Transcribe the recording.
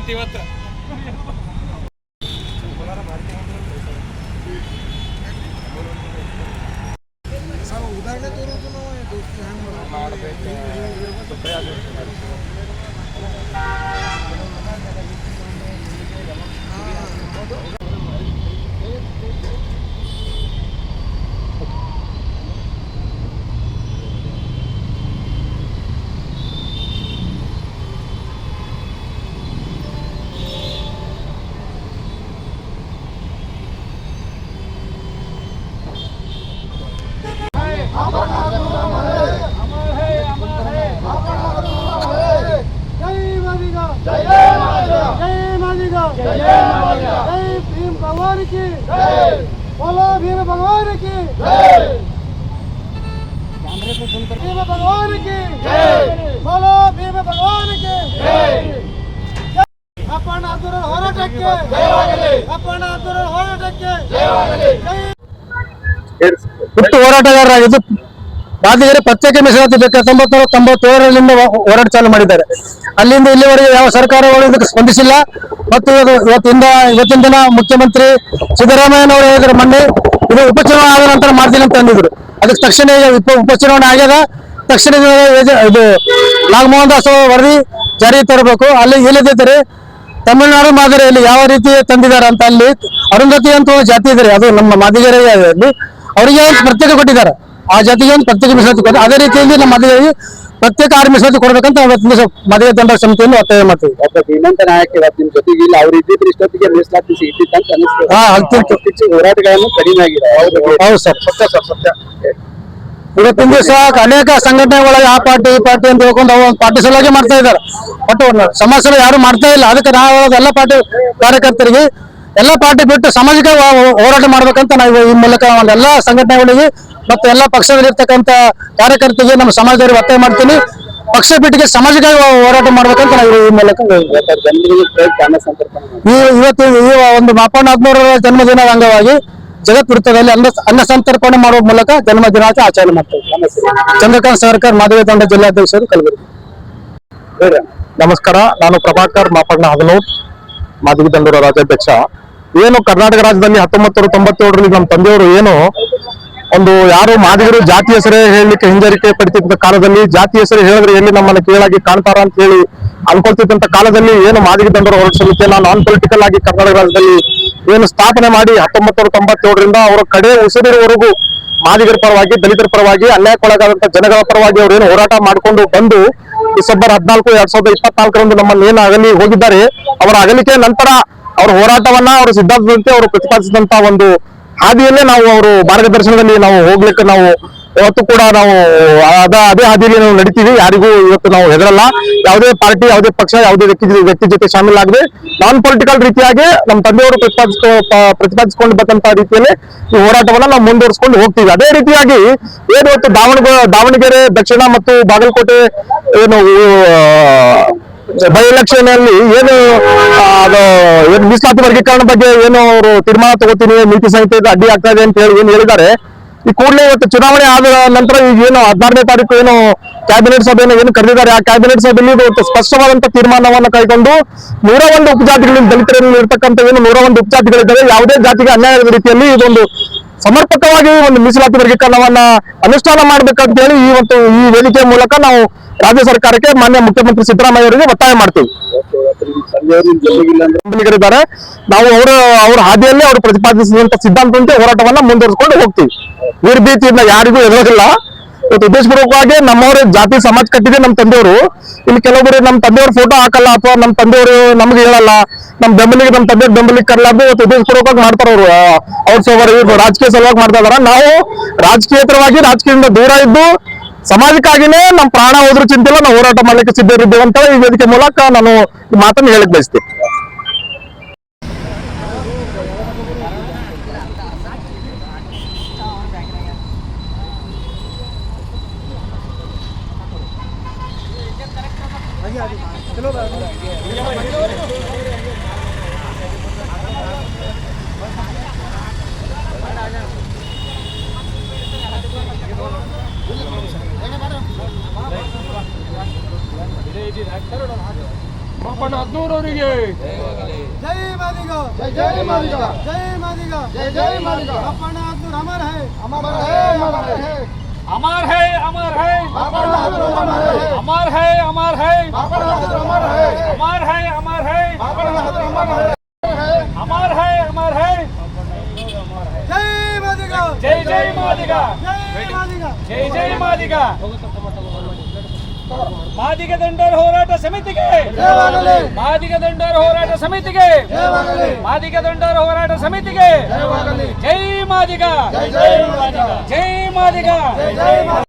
ಆಗೈತಿ ಇವತ್ತು. ಉದಾಹರಣೆ ತೋರೋದು भीम भगवान की बोलो भीम भगवान की भीम भगवान की बोलो भीम भगवान की अपन आंदोलन ಹೋರಾಟಕ್ಕೆ अपन आंदोलन ಹೋರಾಟಕ್ಕೆ ಹುಟ್ಟು ಹೋರಾಟಗಾರರಾಗಿದ್ದು ಮಾದಿಗರು ಪ್ರತ್ಯೇಕ ಮೀಸಲಾತಿ ಬೇಕು 1997ರಿಂದ ಹೋರಾಟ ಚಾಲೂ ಮಾಡಿದ್ದಾರೆ. ಅಲ್ಲಿಂದ ಇಲ್ಲಿವರೆಗೆ ಯಾವ ಸರ್ಕಾರಗಳು ಇದಕ್ಕೆ ಸ್ಪಂದಿಸಿಲ್ಲ. ಮತ್ತು ಇವತ್ತಿನ ದಿನ ಮುಖ್ಯಮಂತ್ರಿ ಸಿದ್ದರಾಮಯ್ಯನವರು ಹೇಳಿದ್ರು ಮೊನ್ನೆ ಇದು ಉಪಚುನಾವಣೆ ಆದ ನಂತರ ಮಾಡ್ತೀನಿ ಅಂತ ಅಂದಿದ್ರು. ಅದಕ್ಕೆ ತಕ್ಷಣ ಉಪಚುನಾವಣೆ ಆಗ್ಯದ, ತಕ್ಷಣ ಇದು ನಾಗಮೋಹನ್ ದಾಸ್ ವರದಿ ಜಾರಿ ತರಬೇಕು. ಅಲ್ಲಿ ಇಲ್ಲದಿದ್ದರೆ ತಮಿಳುನಾಡು ಮಾದರಿಯಲ್ಲಿ ಯಾವ ರೀತಿ ತಂದಿದ್ದಾರೆ ಅಂತ ಅಲ್ಲಿ ಅರುಂಧತಿ ಅಂತ ಒಂದು ಜಾತಿ ಇದ್ದಾರೆ, ಅದು ನಮ್ಮ ಮಾದಿಗರಿಗೆ ಅಲ್ಲಿ ಅವರಿಗೆ ಪ್ರತ್ಯೇಕ ಕೊಟ್ಟಿದ್ದಾರೆ. ಆ ಜಾತಿಗೆ ಒಂದು ಪ್ರತ್ಯೇಕ ಮೀಸಲಾತಿ ಕೊಟ್ಟು ಅದೇ ರೀತಿಯಲ್ಲಿ ನಮ್ಮ ಮದುವೆಗೆ ಪ್ರತ್ಯೇಕ ಮೀಸಲಾತಿ ಕೊಡಬೇಕಂತ ಇವತ್ತಿನ ಮದುವೆ ದಂಡ ಸಮಿತಿಯನ್ನು ಒತ್ತಾಯ ಮಾಡ್ತೀವಿ. ಶ್ರೀಮಂತ ನಾಯಕ ನಿಮ್ಮ ಜೊತೆಗೆ ಇಲ್ಲ ಅವ್ರ ಇಷ್ಟೊತ್ತಿಗೆ ಮೀಸಲಾತಿ ಸಿಗ್ತಿತ್ತು ಅಂತ ಅನಿಸ್ತು. ಹೋರಾಟಗಳನ್ನು ಕಡಿಮೆ ಆಗಿದೆ. ಹೌದು ಸರ್, ಸತ್ಯ. ಇವತ್ತಿನ ದಿವಸ ಅನೇಕ ಸಂಘಟನೆಗಳಿಗೆ ಆ ಪಾರ್ಟಿ ಈ ಪಾರ್ಟಿ ಅಂತ ಹೇಳ್ಕೊಂಡು ಅವು ಪಾರ್ಟಿ ಸಲುವಾಗಿ ಮಾಡ್ತಾ ಇದ್ದಾರೆ. ಬಟ್ ಸಮಾಜ ಯಾರು ಮಾಡ್ತಾ ಇಲ್ಲ. ಅದಕ್ಕೆ ನಾವು ಎಲ್ಲ ಪಾರ್ಟಿ ಕಾರ್ಯಕರ್ತರಿಗೆ ಎಲ್ಲ ಪಾರ್ಟಿ ಬಿಟ್ಟು ಸಾಮಾಜಿಕ ಹೋರಾಟ ಮಾಡ್ಬೇಕಂತ ನಾವು ಈ ಮೂಲಕ ಎಲ್ಲ ಸಂಘಟನೆಗಳಿಗೆ ಮತ್ತೆ ಎಲ್ಲ ಪಕ್ಷದಲ್ಲಿರ್ತಕ್ಕಂಥ ಕಾರ್ಯಕರ್ತರಿಗೆ ನಮ್ಮ ಸಮಾಜದವರಿಗೆ ಒತ್ತಾಯ ಮಾಡ್ತೀನಿ. ಪಕ್ಷ ಬಿಟ್ಟಿಗೆ ಸಾಮಾಜಿಕ ಹೋರಾಟ ಮಾಡ್ಬೇಕಂತ ನಾವು ಈ ಮೂಲಕ ಇವತ್ತು ಈ ಒಂದು ಮಾಪಣ್ಣ 13ರ ಜನ್ಮದಿನದ ಅಂಗವಾಗಿ ಜಗತ್ ವೃತ್ತದಲ್ಲಿ ಅನ್ನ ಸಂತರ್ಪಣೆ ಮಾಡುವ ಮೂಲಕ ಜನ್ಮ ದಿನಾಚರಣೆ ಆಚರಣೆ ಮಾಡ್ತೇವೆ. ಚಂದ್ರಕಾಂತ್ ಸರ್ಕಾರ್ ಮಾಧವಿ ತಂಡ ಜಿಲ್ಲಾಧ್ಯಕ್ಷರು ಕಲಬುರಗಿ. ನಮಸ್ಕಾರ, ನಾನು ಪ್ರಭಾಕರ್ ಮಾಪಣ್ಣ ಹಗನೂರ್, ಮಾದಿಗ ದಂಡೂರ ರಾಜ್ಯಾಧ್ಯಕ್ಷ. ಏನು ಕರ್ನಾಟಕ ರಾಜ್ಯದಲ್ಲಿ 1997ರಲ್ಲಿ ನಮ್ಮ ತಂದೆಯವರು ಏನು ಒಂದು ಯಾರು ಮಾದಿಗರು ಜಾತಿ ಹೆಸರೇ ಹೇಳಲಿಕ್ಕೆ ಹಿಂಜರಿಕೆ ಪಡ್ತಿದ್ದ ಕಾಲದಲ್ಲಿ, ಜಾತಿ ಹೆಸರು ಹೇಳಿದ್ರೆ ಎಲ್ಲಿ ನಮ್ಮನ್ನು ಕೀಳಾಗಿ ಕಾಣ್ತಾರ ಅಂತ ಹೇಳಿ ಅನ್ಕೊಳ್ತಿದ್ದಂತ ಕಾಲದಲ್ಲಿ ಏನು ಮಾದಿಗ ದಂಡೂರ ಹೋರಾಟ ಸಮಿತಿಯನ್ನ ನಾನ್ ಪೊಲಿಟಿಕಲ್ ಆಗಿ ಕರ್ನಾಟಕ ರಾಜ್ಯದಲ್ಲಿ ಏನು ಸ್ಥಾಪನೆ ಮಾಡಿ 1997ರಿಂದ ಅವರ ಕಡೆ ಉಸಿರಿರುವವರೆಗೂ ಮಾದಿಗರ ಪರವಾಗಿ, ದಲಿತರ ಪರವಾಗಿ, ಅನ್ಯಾಯಕ್ಕೊಳಗಾದಂತ ಜನಗಳ ಪರವಾಗಿ ಅವರು ಏನು ಹೋರಾಟ ಮಾಡಿಕೊಂಡು ಬಂದು ಡಿಸೆಂಬರ್ 14, 2024ರಂದು ನಮ್ಮನ್ನು ಏನು ಅಗಲಿ ಹೋಗಿದ್ದಾರೆ. ಅವರ ಅಗಲಿಕೆ ನಂತರ ಅವರ ಹೋರಾಟವನ್ನ ಅವರ ಸಿದ್ಧಾಂತದಂತೆ ಅವರು ಪ್ರತಿಪಾದಿಸಿದಂತ ಒಂದು ಹಾದಿಯಲ್ಲೇ ನಾವು ಅವರು ಮಾರ್ಗದರ್ಶನದಲ್ಲಿ ನಾವು ಹೋಗ್ಲಿಕ್ಕೆ ನಾವು ಇವತ್ತು ಕೂಡ ನಾವು ಅದೇ ಹಾದಿಯಲ್ಲಿ ನಾವು ನಡೀತೀವಿ. ಯಾರಿಗೂ ಇವತ್ತು ನಾವು ಹೆದರಲ್ಲ. ಯಾವುದೇ ಪಾರ್ಟಿ, ಯಾವುದೇ ಪಕ್ಷ, ಯಾವುದೇ ವ್ಯಕ್ತಿ ಜೊತೆ ಶಾಮೀಲಾಗದೆ ನಾನ್ ಪೊಲಿಟಿಕಲ್ ರೀತಿಯಾಗಿ ನಮ್ಮ ತಂದೆಯವರು ಪ್ರತಿಪಾದಿಸಿಕೊಂಡು ಬಂದಂತ ರೀತಿಯಲ್ಲಿ ಈ ಹೋರಾಟವನ್ನ ನಾವು ಮುಂದುವರಿಸಿಕೊಂಡು ಹೋಗ್ತೀವಿ. ಅದೇ ರೀತಿಯಾಗಿ ಏನು ಇವತ್ತು ದಾವಣಗೆರೆ ದಕ್ಷಿಣ ಮತ್ತು ಬಾಗಲಕೋಟೆ ಏನು ಬೈ ಎಲೆಕ್ಷನ್ ಅಲ್ಲಿ ಏನು ಮೀಸಲಾತಿ ವರ್ಗೀಕರಣ ಬಗ್ಗೆ ಏನು ಅವರು ತೀರ್ಮಾನ ತಗೋತೀನಿ, ನೀತಿ ಸಂಹಿತೆ ಅಡ್ಡಿ ಆಗ್ತಾ ಇದೆ ಅಂತ ಹೇಳಿ ಏನು ಹೇಳಿದ್ದಾರೆ. ಈ ಕೂಡಲೇ ಇವತ್ತು ಚುನಾವಣೆ ಆದ ನಂತರ ಈಗ ಏನು 16ನೇ ತಾರೀಕು ಏನು ಕ್ಯಾಬಿನೆಟ್ ಸಭೆಯನ್ನು ಏನು ಕರೆದಿದ್ದಾರೆ, ಆ ಕ್ಯಾಬಿನೆಟ್ ಸಭೆಯಲ್ಲಿ ಇವತ್ತು ಸ್ಪಷ್ಟವಾದಂತ ತೀರ್ಮಾನವನ್ನು ಕೈಗೊಂಡು 101 ಉಪಜಾತಿಗಳಲ್ಲಿ ದಲಿತರಲ್ಲಿ ಇರ್ತಕ್ಕಂಥ ಏನು 101 ಉಪಜಾತಿಗಳಿದ್ದಾವೆ, ಯಾವುದೇ ಜಾತಿಗೆ ಅನ್ಯಾಯದ ರೀತಿಯಲ್ಲಿ ಇದೊಂದು ಸಮರ್ಪಕವಾಗಿ ಒಂದು ಮೀಸಲಾತಿ ವರ್ಗೀಕರಣವನ್ನ ಅನುಷ್ಠಾನ ಮಾಡ್ಬೇಕಂತ ಹೇಳಿ ಈ ವೇದಿಕೆಯ ಮೂಲಕ ನಾವು ರಾಜ್ಯ ಸರ್ಕಾರಕ್ಕೆ ಮಾನ್ಯ ಮುಖ್ಯಮಂತ್ರಿ ಸಿದ್ದರಾಮಯ್ಯ ಅವರಿಗೆ ಒತ್ತಾಯ ಮಾಡ್ತೀವಿ. ಇದ್ದಾರೆ ನಾವು ಅವರ ಹಾದಿಯಲ್ಲಿ ಅವರು ಪ್ರತಿಪಾದಿಸಿದಂತ ಸಿದ್ಧಾಂತದಂತೆ ಹೋರಾಟವನ್ನ ಮುಂದುವರಿಸಿಕೊಂಡು ಹೋಗ್ತೀವಿ. ನಿರ್ಭೀತಿಯಿಂದ ಯಾರಿಗೂ ಎದುರೋದಿಲ್ಲ. ಇವತ್ತು ಉದ್ದೇಶಪೂರ್ವಕವಾಗಿ ನಮ್ಮವರು ಜಾತಿ ಸಮಾಜ ಕಟ್ಟಿದೆ ನಮ್ಮ ತಂದೆಯವರು. ಇಲ್ಲಿ ಕೆಲವೊಬ್ಬರು ನಮ್ಮ ತಂದೆಯವ್ರ ಫೋಟೋ ಹಾಕಲ್ಲ ಅಥವಾ ನಮ್ಮ ತಂದೆಯವರು ನಮ್ಗೆ ಹೇಳಲ್ಲ, ನಮ್ಮ ತಂದೆಯವ್ರ ಬೆಂಬಲಿಗೆ ಕರಲಾರ್ದು ಇವತ್ತು ಉದ್ದೇಶಪೂರ್ವಕವಾಗಿ ಮಾಡ್ತಾರ ಅವ್ರು ರಾಜಕೀಯ ಸಲುವಾಗಿ ಮಾಡ್ತಾ ಇದಾರ. ನಾವು ರಾಜಕೀಯೇತರವಾಗಿ ರಾಜಕೀಯದಿಂದ ದೂರ ಇದ್ದು ಸಮಾಜಕ್ಕಾಗಿನೇ ನಮ್ಮ ಪ್ರಾಣ ಹೋದ್ರೂ ಚಿಂತಿಲ್ಲ, ನಾವು ಹೋರಾಟ ಮಾಡ್ಲಿಕ್ಕೆ ಸಿದ್ಧರಿದ್ದೇವೆ ಅಂತ ಈ ವೇದಿಕೆ ಮೂಲಕ ನಾನು ಈ ಮಾತನ್ನು ಹೇಳಕ್ ಬಯಸ್ತೀನಿ. ಪಾಪಣ್ಣ ಹದ್ನೂರ್ ಅವರಿಗೆ ಜೈ ಮಾದಿಗ ಜೈ ಜೈ ಮಾದಿಗ ಜೈ ಮಾದಿಗ ಜೈ ಜೈ ಮಾದಿಗ ಪಾಪಣ್ಣ ಹದ್ನೂರ್ ಅಮರ್ ಹೈ ಅಮರ್ ಹೈ ಅಮರ್ ಹೈ ಅಮರ್ ಹೈ ಪಾಪಣ್ಣ ಹದ್ನೂರ್ ಅಮರ್ ಹೈ ಅಮರ್ ಹೈ ಪಾಪಣ್ಣ ಹದ್ನೂರ್ ಅಮರ್ ಹೈ ಅಮರ್ ಹೈ ಅಮರ್ ಹೈ ಪಾಪಣ್ಣ ಹದ್ನೂರ್ ಅಮರ್ ಹೈ ಅಮರ್ ಹೈ ಅಮರ್ ಹೈ ಜೈ ಮಾದಿಗ ಜೈ ಜೈ ಮಾದಿಗ ಜೈ ಮಾದಿಗ ಜೈ ಜೈ ಮಾದಿಗ ಮಾದಿಗ ದಂಡರ ಹೋರಾಟ ಸಮಿತಿಗೆ ಮಾದಿಗ ದಂಡರ ಹೋರಾಟ ಸಮಿತಿಗೆ ಮಾದಿಗ ದಂಡರ ಹೋರಾಟ ಸಮಿತಿಗೆ ಜೈ ಮಾದಿಗ ಜೈ ಮಾದಿಗ ಜೈ ಮಾದಿಗ